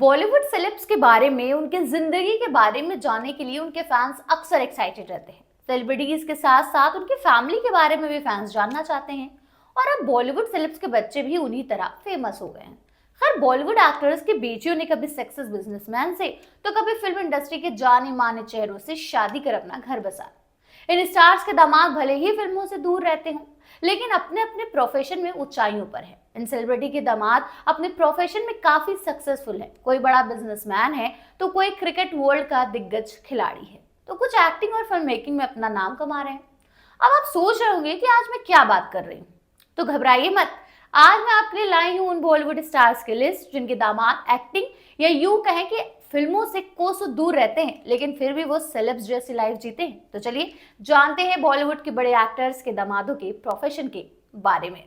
Bollywood celebs के बारे में, उनके जिंदगी के बारे में जानने के लिए उनके फैंस अक्सर एक्साइटेड रहते हैं। सेलिब्रिटीज के साथ साथ उनकी फैमिली के बारे में भी फैंस जानना चाहते हैं। और अब बॉलीवुड सेलेब्स के बच्चे भी उन्हीं तरह फेमस हो गए हैं। खैर, बॉलीवुड एक्टर्स की बेटियों ने कभी सक्सेस बिजनेसमैन से तो कभी फिल्म इंडस्ट्री के जाने माने चेहरों से शादी कर अपना घर बसा। इन स्टार्स के दामाद भले ही फिल्मों से दूर रहते हों, लेकिन अपने अपने प्रोफेशन में ऊंचाइयों पर है। इन सेलिब्रिटी के दामाद अपने प्रोफेशन में काफी सक्सेसफुल है। कोई बड़ा बिजनेसमैन है तो कोई क्रिकेट वर्ल्ड का दिग्गज खिलाड़ी है, तो कुछ एक्टिंग और फिल्म मेकिंग में अपना नाम कमा रहे हैं। अब आप सोच रहे होंगे कि आज मैं क्या बात कर रही हूँ, तो घबराइए मत। आज मैं आपके लिए लाई हूँ उन बॉलीवुड स्टार्स की लिस्ट जिनके दामाद एक्टिंग या यूं कहें कि फिल्मों से कोसों दूर रहते हैं, लेकिन फिर भी वो सेलेब्स जैसी लाइफ जीते हैं। तो चलिए जानते हैं बॉलीवुड के बड़े एक्टर्स के दामादों के प्रोफेशन के बारे में।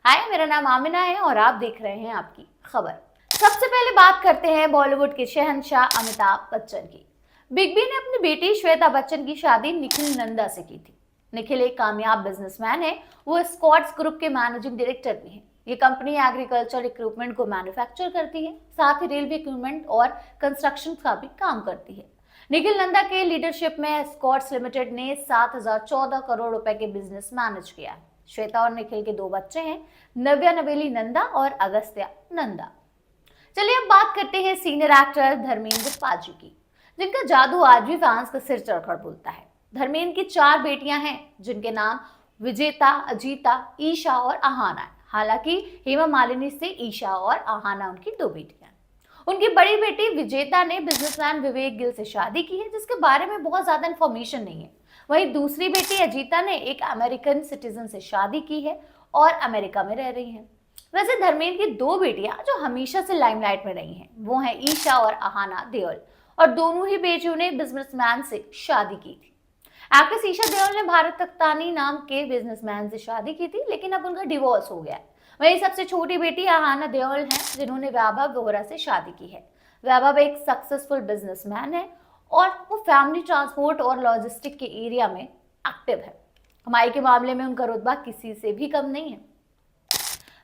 हाय, मेरा नाम आमिना है और आप देख रहे हैं आपकी खबर। सबसे पहले बात करते हैं बॉलीवुड के शहंशाह अमिताभ बच्चन की। बिग बी ने अपनी बेटी श्वेता बच्चन की शादी निखिल नंदा से की थी। निखिल एक कामयाब बिजनेसमैन है। वो स्कॉट्स ग्रुप के मैनेजिंग डायरेक्टर भी हैं। ये कंपनी एग्रीकल्चर इक्विपमेंट को मैन्युफैक्चर करती है, साथ ही रेलवे इक्विपमेंट और कंस्ट्रक्शन का भी काम करती है। निखिल नंदा के लीडरशिप में स्कॉट्स लिमिटेड ने 7,014 करोड़ रुपए के बिजनेस मैनेज किया है। श्वेता और निखिल के दो बच्चे हैं, नव्या नवेली नंदा और अगस्त्या नंदा। चलिए अब बात करते हैं सीनियर एक्टर धर्मेंद्र पाजी की, जिनका जादू आज भी फैंस का सिर चढ़कर बोलता है। धर्मेंद्र की 4 बेटियां हैं, जिनके नाम विजेता, अजीता, ईशा और आहाना है। हालांकि हेमा मालिनी से ईशा और आहाना उनकी 2 बेटियां हैं। उनकी बड़ी बेटी विजेता ने बिजनेसमैन विवेक गिल से शादी की है, जिसके बारे में बहुत ज्यादा इंफॉर्मेशन नहीं है। वहीं दूसरी बेटी अजीता ने एक अमेरिकन सिटीजन से शादी की है और अमेरिका में रह रही है। वैसे धर्मेंद्र की 2 बेटियां जो हमेशा से लाइमलाइट में रही हैं, वो हैं ईशा और आहाना देओल, और दोनों ही बेटियों ने बिजनेसमैन से शादी की थी। एक्ट्रेस ईशा देओल ने भारत तख्तानी नाम के बिजनेसमैन से शादी की थी, लेकिन अब उनका डिवोर्स हो गया है। वहीं सबसे छोटी बेटी आहाना देओल हैं, जिन्होंने वैभव वोहरा से शादी की है। वैभव एक सक्सेसफुल बिजनेसमैन है और वो फैमिली ट्रांसपोर्ट और लॉजिस्टिक के एरिया में एक्टिव है। कमाई के मामले में उनका रुतबा किसी से भी कम नहीं है।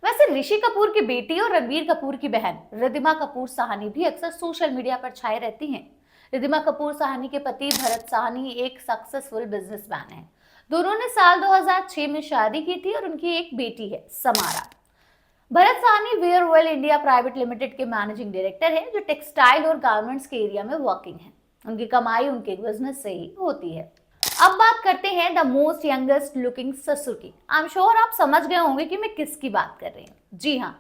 वैसे ऋषि कपूर की बेटी और रणबीर कपूर की बहन रिद्धिमा कपूर साहनी भी अक्सर सोशल मीडिया पर छाए रहती हैं। रिद्धिमा कपूर साहनी के पति भरत साहनी एक सक्सेसफुल बिजनेसमैन हैं। दोनों ने साल 2006 में शादी की थी और उनकी एक बेटी है Samara. Bharat Sahni wear well India private limited के मैनेजिंग डायरेक्टर हैं, जो टेक्सटाइल और गारमेंट्स के एरिया में वर्किंग है। उनकी कमाई उनके बिजनेस से ही होती है। अब बात करते हैं द मोस्ट यंगेस्ट लुकिंग ससुर की। आई एम श्योर आप समझ गए होंगे कि मैं किसकी बात कर रही हूँ। जी हाँ,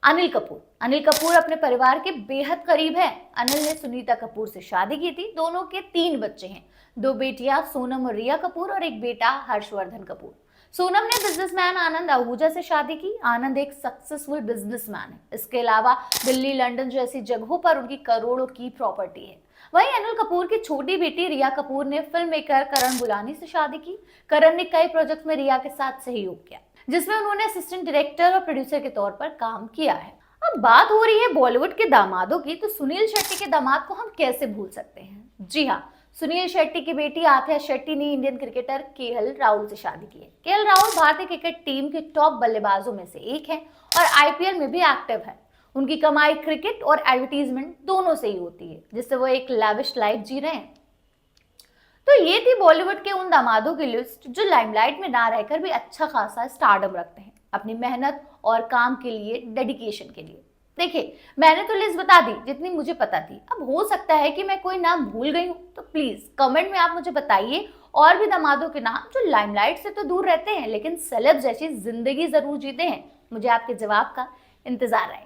अनिल कपूर। अनिल कपूर अपने परिवार के बेहद करीब हैं। अनिल ने सुनीता कपूर से शादी की थी। दोनों के 3 बच्चे हैं, 2 बेटियां सोनम और रिया कपूर और एक बेटा हर्षवर्धन कपूर। सोनम ने बिजनेसमैन आनंद आहूजा से शादी की। आनंद एक सक्सेसफुल बिजनेसमैन है। इसके अलावा दिल्ली, लंदन जैसी जगहों पर उनकी करोड़ों की प्रॉपर्टी है। वहीं अनिल कपूर की छोटी बेटी रिया कपूर ने फिल्म मेकर करण बुलानी से शादी की। करण ने कई प्रोजेक्ट में रिया के साथ सहयोग किया, जिसमें उन्होंने असिस्टेंट डायरेक्टर और प्रोड्यूसर के तौर पर काम किया है। अब बात हो रही है बॉलीवुड के दामादों की, तो सुनील शेट्टी के दामाद को हम कैसे भूल सकते हैं। जी हाँ, सुनील शेट्टी की बेटी आथिया शेट्टी ने इंडियन क्रिकेटर केएल राहुल से शादी की है। केएल राहुल भारतीय क्रिकेट टीम के टॉप बल्लेबाजों में से एक है और आईपीएल में भी एक्टिव है। उनकी कमाई क्रिकेट और एडवर्टीजमेंट दोनों से ही होती है, जिससे वो एक लैविश लाइफ जी रहे हैं। तो ये थी बॉलीवुड के उन दामादों की लिस्ट जो लाइमलाइट में ना रहकर भी अच्छा खासा स्टारडम रखते हैं, अपनी मेहनत और काम के लिए, डेडिकेशन के लिए। देखिए, मैंने तो लिस्ट बता दी जितनी मुझे पता थी। अब हो सकता है कि मैं कोई नाम भूल गई हूँ, तो प्लीज कमेंट में आप मुझे बताइए और भी दामादों के नाम जो लाइमलाइट से तो दूर रहते हैं, लेकिन सेलेब जैसी जिंदगी जरूर जीते हैं। मुझे आपके जवाब का इंतजार है।